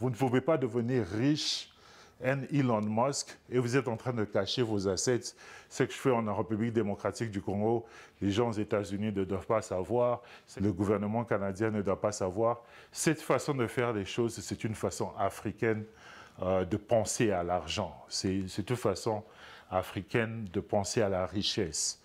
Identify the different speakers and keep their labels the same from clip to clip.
Speaker 1: Vous ne pouvez pas devenir riche, un Elon Musk, et vous êtes en train de cacher vos assets. Ce que je fais en République démocratique du Congo, les gens aux États-Unis ne doivent pas savoir, le gouvernement canadien ne doit pas savoir. Cette façon de faire les choses, c'est une façon africaine de penser à l'argent. C'est une façon africaine de penser à la richesse.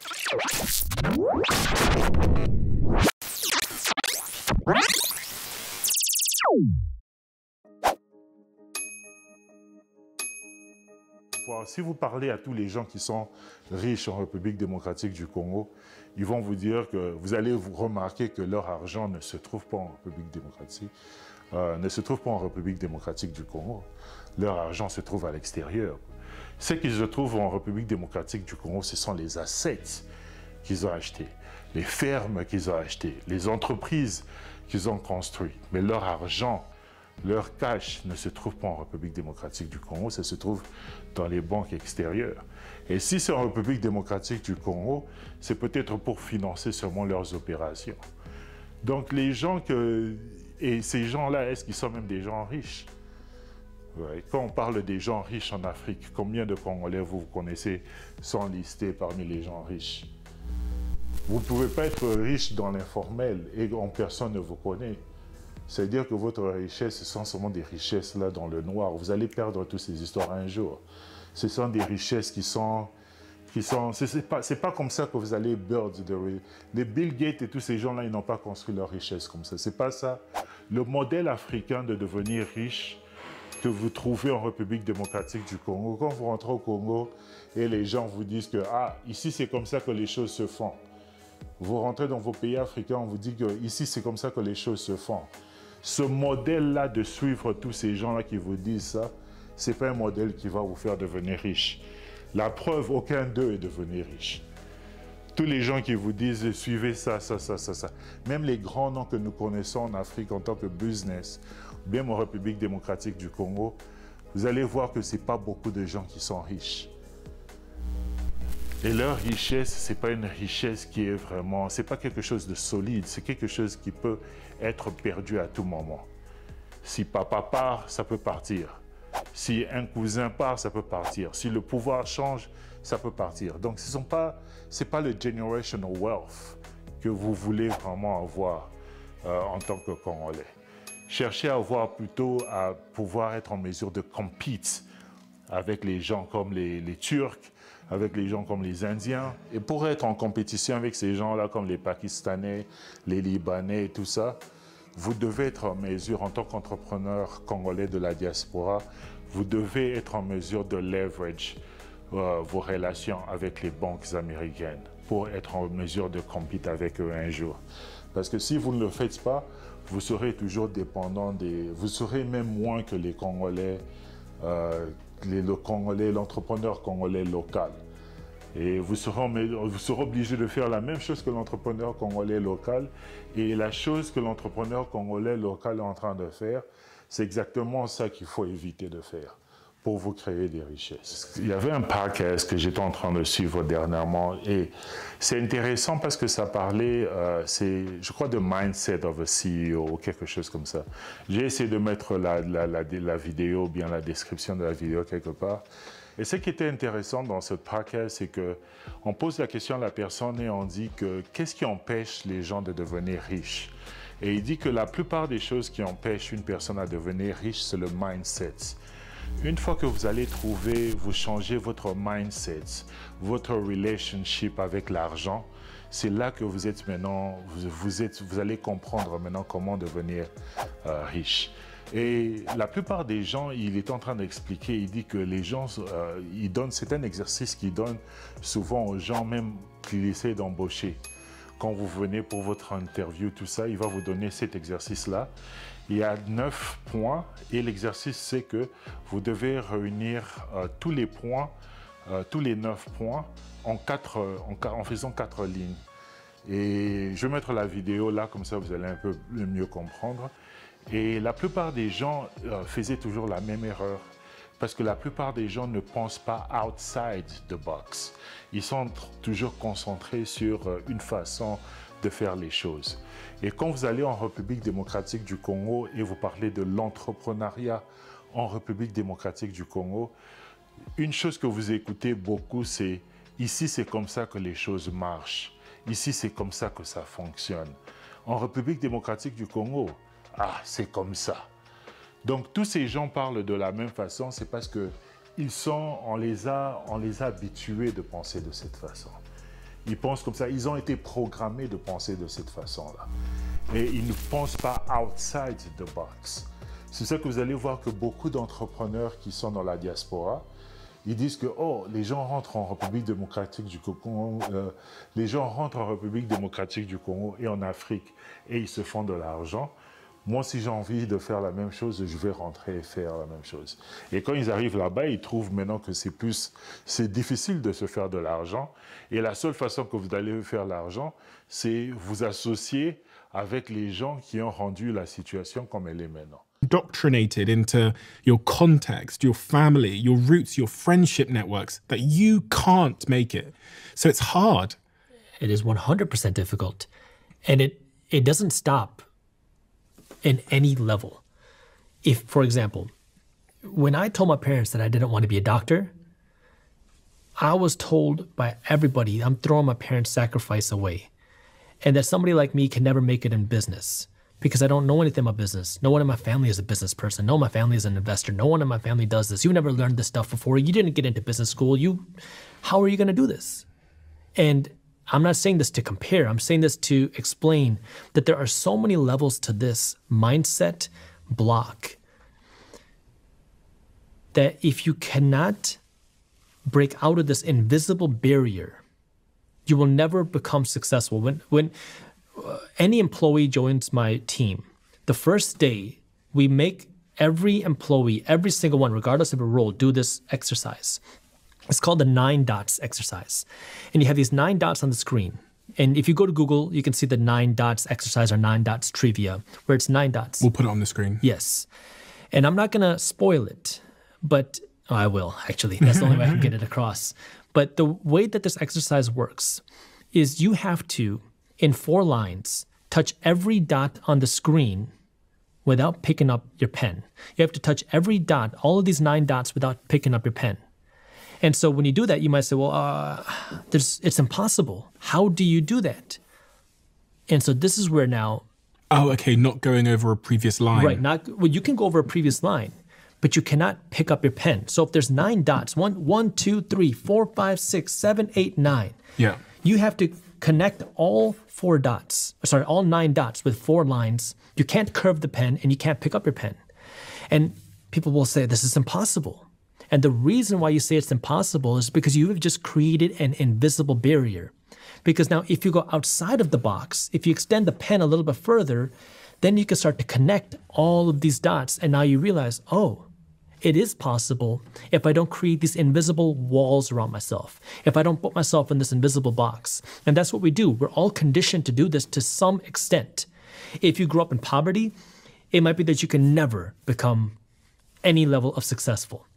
Speaker 1: Si vous parlez à tous les gens qui sont riches en République démocratique du Congo, ils vont vous dire que vous allez vous remarquer que leur argent ne se trouve pas en République démocratique, du Congo. Leur argent se trouve à l'extérieur. Ce qui se trouve en République démocratique du Congo, ce sont les assets qu'ils ont achetés, les fermes qu'ils ont achetées, les entreprises qu'ils ont construites. Mais leur argent, leur cash ne se trouve pas en République démocratique du Congo, ça se trouve dans les banques extérieures. Et si c'est en République démocratique du Congo, c'est peut-être pour financer seulement leurs opérations. Donc les gens et ces gens-là, est-ce qu'ils sont même des gens riches? Ouais. Quand on parle des gens riches en Afrique, combien de Congolais vous connaissez sont listés parmi les gens riches? Vous ne pouvez pas être riche dans l'informel et personne ne vous connaît. C'est-à-dire que votre richesse, ce sont seulement des richesses là dans le noir. Vous allez perdre toutes ces histoires un jour. Ce sont des richesses c'est pas comme ça que vous allez build. Les Bill Gates et tous ces gens-là, ils n'ont pas construit leur richesse comme ça. C'est pas ça. Le modèle africain de devenir riche que vous trouvez en République démocratique du Congo, quand vous rentrez au Congo et les gens vous disent que ici c'est comme ça que les choses se font. Vous rentrez dans vos pays africains, on vous dit que ici c'est comme ça que les choses se font. Ce modèle-là de suivre tous ces gens-là qui vous disent ça, ce n'est pas un modèle qui va vous faire devenir riche. La preuve, aucun d'eux est devenu riche. Tous les gens qui vous disent suivez ça. Même les grands noms que nous connaissons en Afrique en tant que business, même en République démocratique du Congo, vous allez voir que ce n'est pas beaucoup de gens qui sont riches. Et leur richesse, ce n'est pas une richesse qui est vraiment, c'est pas quelque chose de solide, c'est quelque chose qui peut être perdu à tout moment. Si papa part, ça peut partir. Si un cousin part, ça peut partir. Si le pouvoir change, ça peut partir. Donc c'est pas le generational wealth que vous voulez vraiment avoir en tant que Congolais. Cherchez à avoir plutôt à pouvoir être en mesure de compete avec les gens comme les Turcs, avec les gens comme les Indiens. Et pour être en compétition avec ces gens-là comme les Pakistanais, les Libanais et tout ça, vous devez être en mesure, en tant qu'entrepreneur congolais de la diaspora, vous devez être en mesure de leverage vos relations avec les banques américaines pour être en mesure de compétir avec eux un jour. Parce que si vous ne le faites pas, vous serez toujours dépendant vous serez même moins que les Congolais, l'entrepreneur congolais local. Et vous serez obligé de faire la même chose que l'entrepreneur congolais local. Et la chose que l'entrepreneur congolais local est en train de faire, c'est exactement ça qu'il faut éviter de faire pour vous créer des richesses. Il y avait un podcast que j'étais en train de suivre dernièrement et c'est intéressant parce que ça parlait, je crois, de mindset of a CEO ou quelque chose comme ça. J'ai essayé de mettre la vidéo, bien la description de la vidéo quelque part. Et ce qui était intéressant dans ce podcast, c'est qu'on pose la question à la personne et on dit que qu'est-ce qui empêche les gens de devenir riches? Et il dit que la plupart des choses qui empêchent une personne à devenir riche, c'est le mindset. Une fois que vous allez vous changez votre mindset, votre relationship avec l'argent, c'est là que vous êtes maintenant, vous allez comprendre maintenant comment devenir riche. Et la plupart des gens, il est en train d'expliquer, il dit que les gens, c'est un exercice qu'il donne souvent aux gens même qu'il essaie d'embaucher. Quand vous venez pour votre interview, tout ça, il va vous donner cet exercice-là. Il y a 9 points et l'exercice, c'est que vous devez réunir tous les points, tous les 9 points en faisant 4 lignes. Et je vais mettre la vidéo là, comme ça vous allez un peu mieux comprendre. Et la plupart des gens faisaient toujours la même erreur. Parce que la plupart des gens ne pensent pas outside the box. Ils sont toujours concentrés sur une façon de faire les choses. Et quand vous allez en République démocratique du Congo et vous parlez de l'entrepreneuriat en République démocratique du Congo, une chose que vous écoutez beaucoup, c'est « ici, c'est comme ça que les choses marchent. Ici, c'est comme ça que ça fonctionne. » En République démocratique du Congo, ah, c'est comme ça. Donc, tous ces gens parlent de la même façon, c'est parce que on les a habitués de penser de cette façon. Ils pensent comme ça, ils ont été programmés de penser de cette façon-là. Et ils ne pensent pas outside the box. C'est ça que vous allez voir que beaucoup d'entrepreneurs qui sont dans la diaspora, ils disent que oh, les gens rentrent en République démocratique du Congo, les gens rentrent en République démocratique du Congo et en Afrique et ils se font de l'argent. Moi, si j'ai envie de faire la même chose, je vais rentrer et faire la même chose. Et quand ils arrivent là-bas, ils trouvent maintenant que c'est difficile de se faire de l'argent. Et la seule façon que vous allez faire l'argent, c'est vous associer avec les gens qui ont rendu la situation comme elle est maintenant.
Speaker 2: Indoctrinated into your context, your family, your roots, your friendship networks, that you can't make it. So it's hard.
Speaker 3: It is 100% difficult. And it doesn't stop in any level. If, for example, when I told my parents that I didn't want to be a doctor, I was told by everybody, I'm throwing my parents' sacrifice away. And that somebody like me can never make it in business because I don't know anything about business. No one in my family is a business person. No one in my family is an investor. No one in my family does this. You never learned this stuff before. You didn't get into business school. How are you going to do this? And I'm not saying this to compare. I'm saying this to explain that there are so many levels to this mindset block that if you cannot break out of this invisible barrier, you will never become successful. When any employee joins my team, the first day we make every employee, every single one, regardless of a role, do this exercise. It's called the 9 dots exercise. And you have these 9 dots on the screen. And if you go to Google, you can see the 9 dots exercise or 9 dots trivia, where it's 9 dots.
Speaker 2: We'll put it on the screen.
Speaker 3: Yes. And I'm not going to spoil it, but I will, actually. That's the only way I can get it across. But the way that this exercise works is you have to, in 4 lines, touch every dot on the screen without picking up your pen. You have to touch every dot, all of these 9 dots, without picking up your pen. And so when you do that, you might say, well, it's impossible. How do you do that? And so this is where now...
Speaker 2: Oh, okay, not going over a previous line.
Speaker 3: Right, well, you can go over a previous line, but you cannot pick up your pen. So if there's 9 dots, 1, 2, 3, 4, 5, 6, 7, 8, 9.
Speaker 2: Yeah.
Speaker 3: You have to connect all 9 dots with 4 lines. You can't curve the pen and you can't pick up your pen. And people will say, this is impossible. And the reason why you say it's impossible is because you have just created an invisible barrier. Because now if you go outside of the box, if you extend the pen a little bit further, then you can start to connect all of these dots. And now you realize, oh, it is possible if I don't create these invisible walls around myself, if I don't put myself in this invisible box. And that's what we do. We're all conditioned to do this to some extent. If you grew up in poverty, it might be that you can never become any level of successful.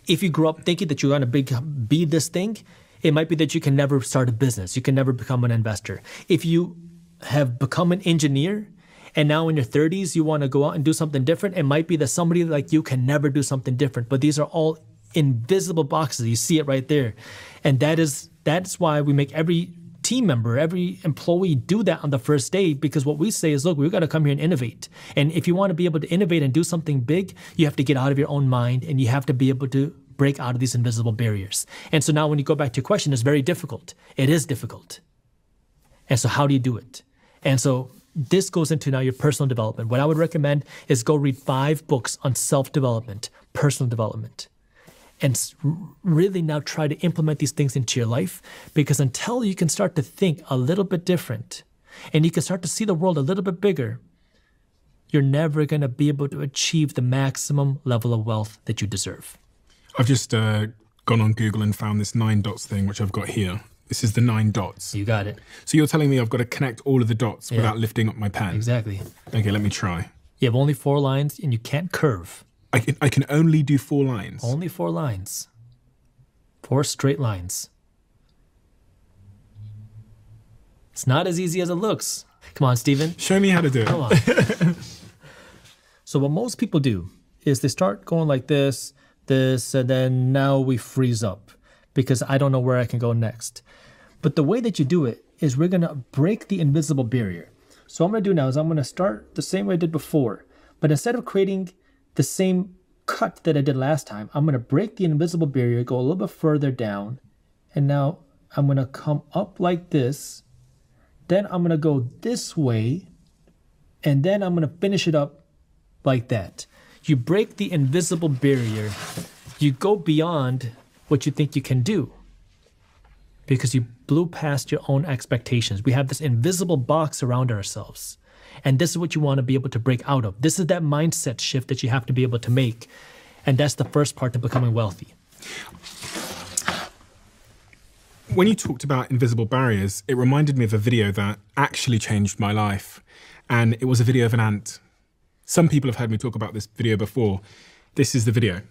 Speaker 3: If you grew up thinking that you're going to be this thing, it might be that you can never start a business. You can never become an investor. If you have become an engineer and now in your 30s you want to go out and do something different, it might be that somebody like you can never do something different. But these are all invisible boxes. You see it right there. And that's why we make every team member, every employee do that on the first day, because what we say is, look, we've got to come here and innovate. And if you want to be able to innovate and do something big, you have to get out of your own mind and you have to be able to break out of these invisible barriers. And so now when you go back to your question, it's very difficult. It is difficult. And so how do you do it? And so this goes into now your personal development. What I would recommend is go read 5 books on self-development, personal development. And really now try to implement these things into your life, because until you can start to think a little bit different and you can start to see the world a little bit bigger, you're never going to be able to achieve the maximum level of wealth that you deserve.
Speaker 2: I've just gone on Google and found this 9 dots thing, which I've got here. This is the 9 dots.
Speaker 3: You got it.
Speaker 2: So you're telling me I've got to connect all of the dots without lifting up my pen?
Speaker 3: Exactly.
Speaker 2: Okay, let me try.
Speaker 3: You have only 4 lines and you can't curve.
Speaker 2: I can only do 4 lines?
Speaker 3: Only 4 lines. 4 straight lines. It's not as easy as it looks. Come on, Steven.
Speaker 2: Show me how to do it.
Speaker 3: Come on. So what most people do is they start going like this, and then now we freeze up because I don't know where I can go next. But the way that you do it is we're going to break the invisible barrier. So what I'm going to do now is I'm going to start the same way I did before, but instead of creating the same cut that I did last time, I'm going to break the invisible barrier, go a little bit further down, and now I'm going to come up like this. Then I'm going to go this way, and then I'm going to finish it up like that. You break the invisible barrier. You go beyond what you think you can do because you blew past your own expectations. We have this invisible box around ourselves. And this is what you want to be able to break out of. This is that mindset shift that you have to be able to make. And that's the first part to becoming wealthy.
Speaker 2: When you talked about invisible barriers, it reminded me of a video that actually changed my life. And it was a video of an ant. Some people have heard me talk about this video before. This is the video.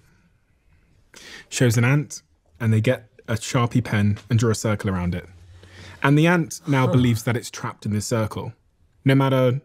Speaker 2: Shows an ant, and they get a Sharpie pen and draw a circle around it. And the ant now believes that it's trapped in this circle. No matter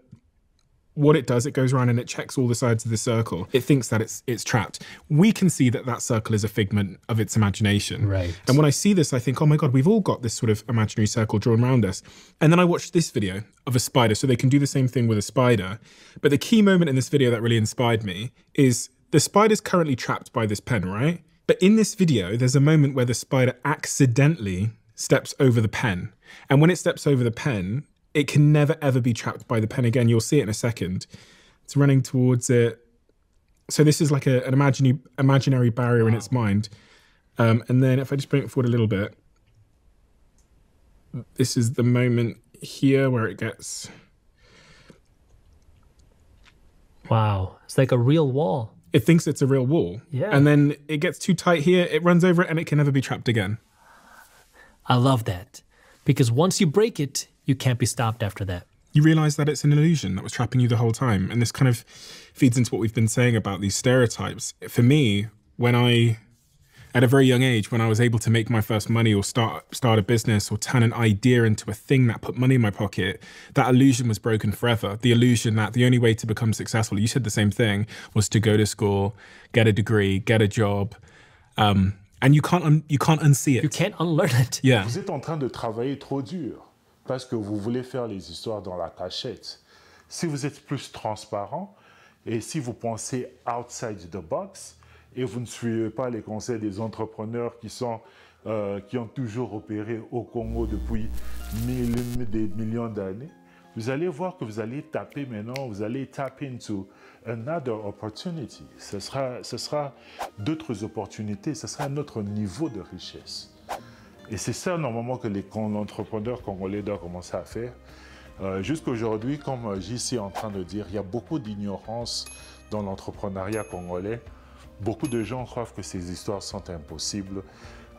Speaker 2: what it does, it goes around and it checks all the sides of the circle. It thinks that it's trapped. We can see that that circle is a figment of its imagination.
Speaker 3: Right.
Speaker 2: And when I see this, I think, oh my God, we've all got this sort of imaginary circle drawn around us. And then I watched this video of a spider, so they can do the same thing with a spider. But the key moment in this video that really inspired me is the spider's currently trapped by this pen, right? But in this video, there's a moment where the spider accidentally steps over the pen. And when it steps over the pen, it can never, ever be trapped by the pen again. You'll see it in a second. It's running towards it. So this is like an imaginary barrier in its mind. And then if I just bring it forward a little bit, this is the moment here where it gets...
Speaker 3: Wow. It's like a real wall.
Speaker 2: It thinks it's a real wall.
Speaker 3: Yeah.
Speaker 2: And then it gets too tight here, it runs over it, and it can never be trapped again.
Speaker 3: I love that. Because once you break it, you can't be stopped after that.
Speaker 2: You realize that it's an illusion that was trapping you the whole time. And this kind of feeds into what we've been saying about these stereotypes. For me, when at a very young age, when I was able to make my first money or start a business or turn an idea into a thing that put money in my pocket, that illusion was broken forever. The illusion that the only way to become successful, you said the same thing, was to go to school, get a degree, get a job. And you can't unsee it.
Speaker 3: You can't unlearn it.
Speaker 2: Yeah.
Speaker 1: Vous êtes en train de travailler trop dur parce que vous voulez faire les histoires dans la cachette. Si vous êtes plus transparent et si vous pensez outside the box et vous ne suivez pas les conseils des entrepreneurs qui ont toujours opéré au Congo depuis des millions d'années, vous allez voir que vous allez taper maintenant, vous allez tap into another opportunity. Ce sera d'autres opportunités, ce sera un autre niveau de richesse. Et c'est ça, normalement, que l'entrepreneur congolais doit commencer à faire. Jusqu'aujourd'hui, comme JC est en train de dire, il y a beaucoup d'ignorance dans l'entrepreneuriat congolais. Beaucoup de gens croient que ces histoires sont impossibles.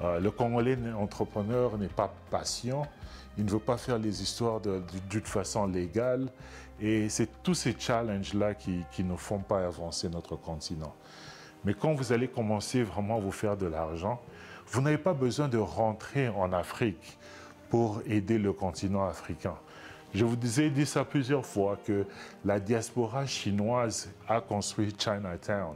Speaker 1: Le Congolais entrepreneur n'est pas patient. Il ne veut pas faire les histoires d'une façon légale. Et c'est tous ces challenges-là qui ne font pas avancer notre continent. Mais quand vous allez commencer vraiment à vous faire de l'argent, vous n'avez pas besoin de rentrer en Afrique pour aider le continent africain. Je vous ai dit ça plusieurs fois, que la diaspora chinoise a construit Chinatown.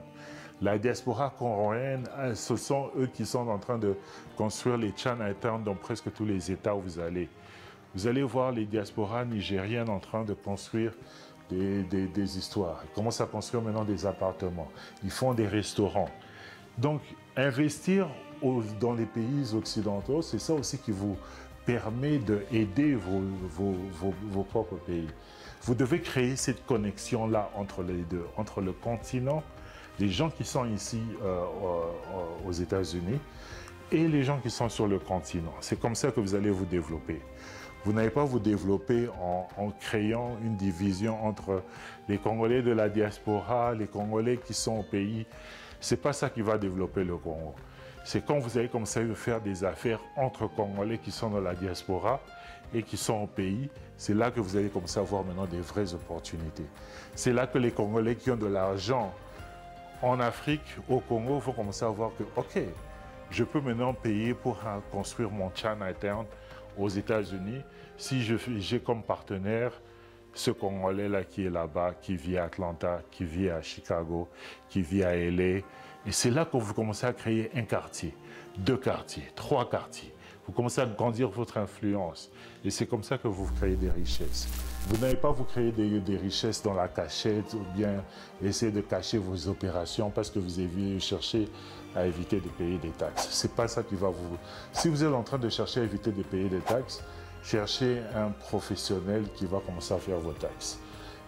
Speaker 1: La diaspora coréenne, ce sont eux qui sont en train de construire les Chinatown dans presque tous les États où vous allez. Vous allez voir les diasporas nigériennes en train de construire des histoires. Ils commencent à construire maintenant des appartements. Ils font des restaurants. Donc, investir dans les pays occidentaux, c'est ça aussi qui vous permet d'aider vos propres pays. Vous devez créer cette connexion-là entre les deux, entre le continent, les gens qui sont ici aux États-Unis et les gens qui sont sur le continent. C'est comme ça que vous allez vous développer. Vous n'allez pas vous développer en créant une division entre les Congolais de la diaspora, les Congolais qui sont au pays. Ce n'est pas ça qui va développer le Congo. C'est quand vous allez commencer à faire des affaires entre Congolais qui sont dans la diaspora et qui sont au pays, c'est là que vous allez commencer à voir maintenant des vraies opportunités. C'est là que les Congolais qui ont de l'argent en Afrique, au Congo, vont commencer à voir que, OK, je peux maintenant payer pour construire mon Chinatown aux États-Unis si j'ai comme partenaire ce Congolais-là qui est là-bas, qui vit à Atlanta, qui vit à Chicago, qui vit à LA. Et c'est là que vous commencez à créer un quartier, 2 quartiers, 3 quartiers. Vous commencez à grandir votre influence. Et c'est comme ça que vous créez des richesses. Vous n'allez pas vous créer des richesses dans la cachette ou bien essayer de cacher vos opérations parce que vous avez cherché à éviter de payer des taxes. C'est pas ça qui va vous... Si vous êtes en train de chercher à éviter de payer des taxes, cherchez un professionnel qui va commencer à faire vos taxes.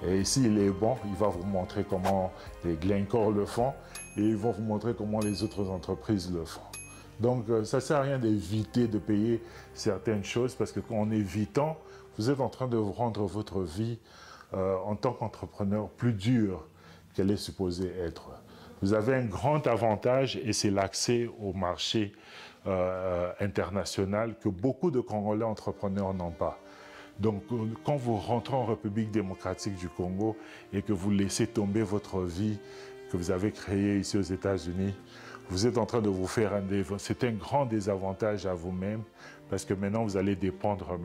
Speaker 1: Et s'il est bon, il va vous montrer comment les Glencore le font et ils vont vous montrer comment les autres entreprises le font. Donc, ça ne sert à rien d'éviter de payer certaines choses parce qu'en évitant, vous êtes en train de rendre votre vie en tant qu'entrepreneur plus dure qu'elle est supposée être. Vous avez un grand avantage et c'est l'accès au marché international que beaucoup de Congolais entrepreneurs n'ont pas. Donc, quand vous rentrez en République démocratique du Congo et que vous laissez tomber votre vie que vous avez créée ici aux États-Unis, vous êtes en train de vous faire c'est un grand désavantage à vous-même parce que maintenant, vous allez dépendre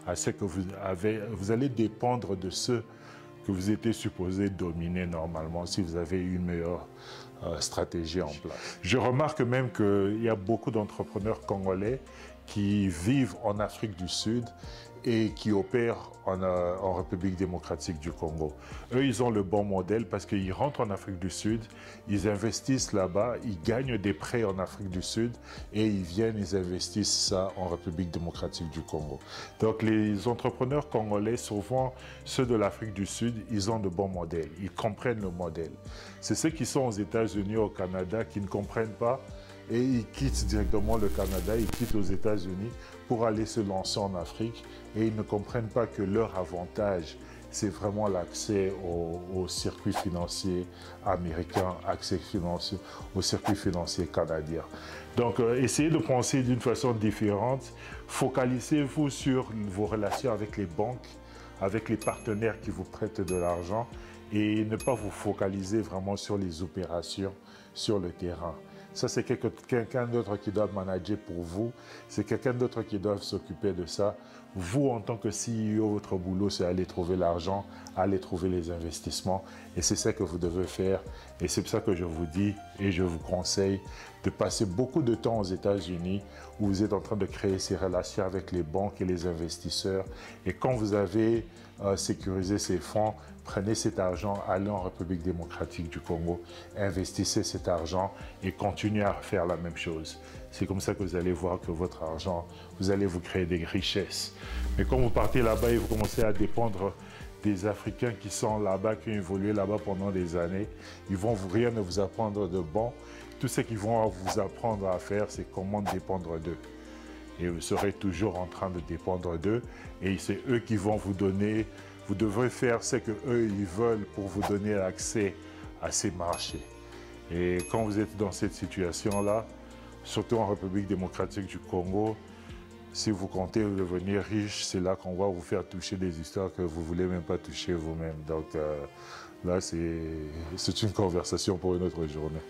Speaker 1: à ce que vous allez dépendre de ceux que vous étiez supposé dominer normalement si vous avez une meilleure stratégie en place. Je remarque même qu'il y a beaucoup d'entrepreneurs congolais qui vivent en Afrique du Sud et qui opèrent en République démocratique du Congo. Eux, ils ont le bon modèle parce qu'ils rentrent en Afrique du Sud, ils investissent là-bas, ils gagnent des prêts en Afrique du Sud et ils investissent ça en République démocratique du Congo. Donc les entrepreneurs congolais, souvent ceux de l'Afrique du Sud, ils ont de bons modèles, ils comprennent le modèle. C'est ceux qui sont aux États-Unis, au Canada, qui ne comprennent pas et ils quittent directement le Canada, ils quittent aux États-Unis pour aller se lancer en Afrique et ils ne comprennent pas que leur avantage, c'est vraiment l'accès au circuit financier américain, accès financier, au circuit financier canadien. Donc, essayez de penser d'une façon différente. Focalisez-vous sur vos relations avec les banques, avec les partenaires qui vous prêtent de l'argent et ne pas vous focaliser vraiment sur les opérations sur le terrain. Ça, c'est quelqu'un d'autre qui doit manager pour vous. C'est quelqu'un d'autre qui doit s'occuper de ça. Vous, en tant que CEO, votre boulot, c'est aller trouver l'argent, aller trouver les investissements. Et c'est ça que vous devez faire. Et c'est pour ça que je vous dis et je vous conseille de passer beaucoup de temps aux États-Unis où vous êtes en train de créer ces relations avec les banques et les investisseurs. Et quand vous avez sécurisé ces fonds, prenez cet argent, allez en République démocratique du Congo, investissez cet argent et continuez à faire la même chose. C'est comme ça que vous allez voir que votre argent, vous allez vous créer des richesses. Mais quand vous partez là-bas et vous commencez à dépendre des Africains qui sont là-bas, qui ont évolué là-bas pendant des années, ils vont rien ne vous apprendre de bon. Tout ce qu'ils vont vous apprendre à faire, c'est comment dépendre d'eux. Et vous serez toujours en train de dépendre d'eux. Et c'est eux qui vont vous donner, vous devrez faire ce que eux ils veulent pour vous donner accès à ces marchés. Et quand vous êtes dans cette situation-là, surtout en République démocratique du Congo, si vous comptez devenir riche, c'est là qu'on va vous faire toucher des histoires que vous ne voulez même pas toucher vous-même. Donc là, c'est une conversation pour une autre journée.